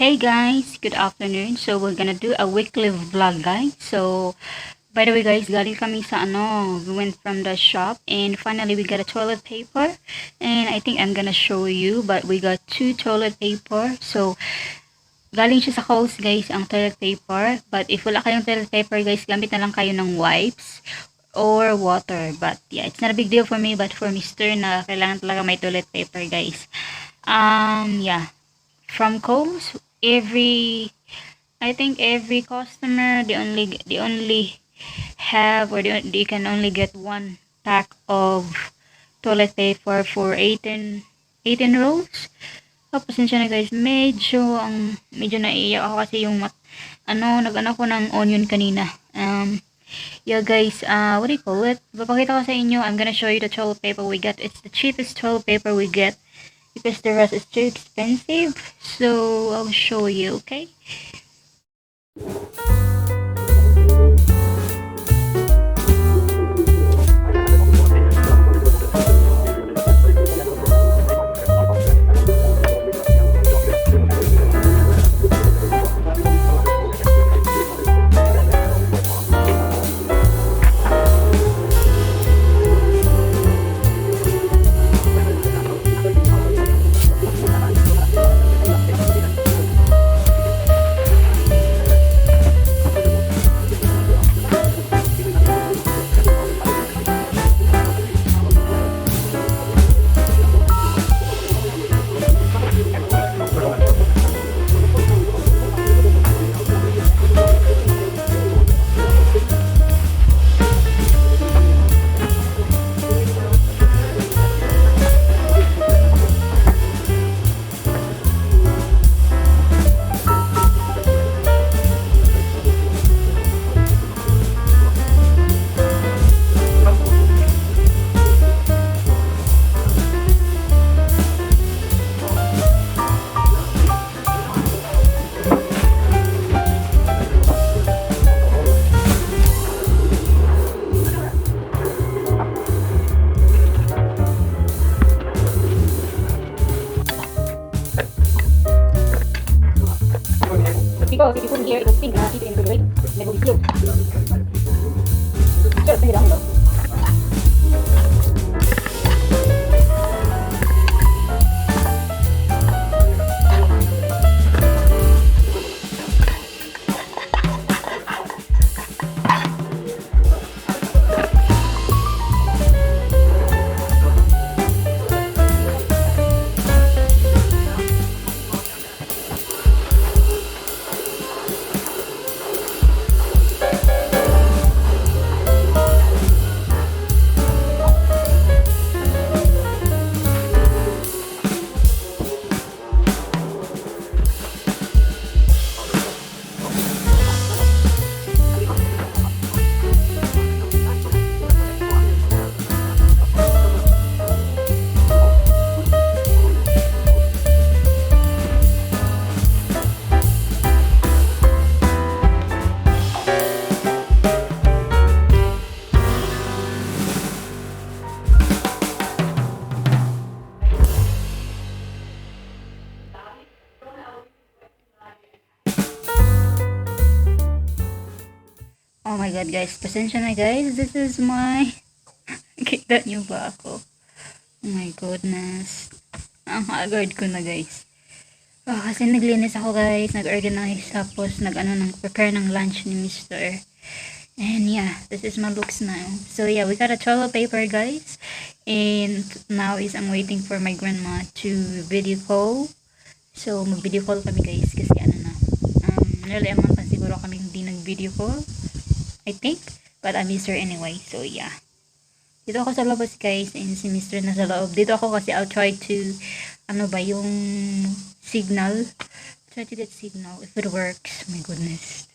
Hey guys, good afternoon. So we're gonna do a weekly vlog, guys. So by the way, guys, galing kami sa we went from the shop and finally we got a toilet paper. And I think I'm gonna show you, but we got two toilet paper. So galing siya sa Coles, guys, ang toilet paper. But if wala kayong toilet paper, guys, gamit na lang kayo ng wipes or water. But yeah, it's not a big deal for me, but for Mr. na kailangan talaga may toilet paper, guys. Yeah, from Coles, I think every customer they only have, or they can only get one pack of toilet paper for 18 rolls. So, pasensya na guys, medyo naiiyak ako kasi nag-ano ko ng onion kanina. Yeah guys, what do you call it? Papakita ko sa inyo. I'm gonna show you the toilet paper we get. It's the cheapest toilet paper we get because the rest is too expensive. So I'll show you, okay? Because if you put it here, it will stink and keep it in the refrigerator. And it will be sealed. Just bring it down though. Oh my god guys, pasensya na guys. This is my... Kita niyo ba ako? Oh my goodness. Ang haggard ko na guys. Kasi naglinis ako guys, nag-organize, tapos nag-prepare ng lunch ni Mr. And yeah, this is my looks now. So yeah, we got a toilet paper guys. And now I'm waiting for my grandma to video call. So mag-video call kami guys kasi nearly a month na siguro kami hindi nag-video call, I think. But I miss her anyway. So yeah. Dito ako sa labas guys. And si Mr. na sa loob. Dito ako kasi I'll try to yung signal. Try to get signal if it works. My goodness.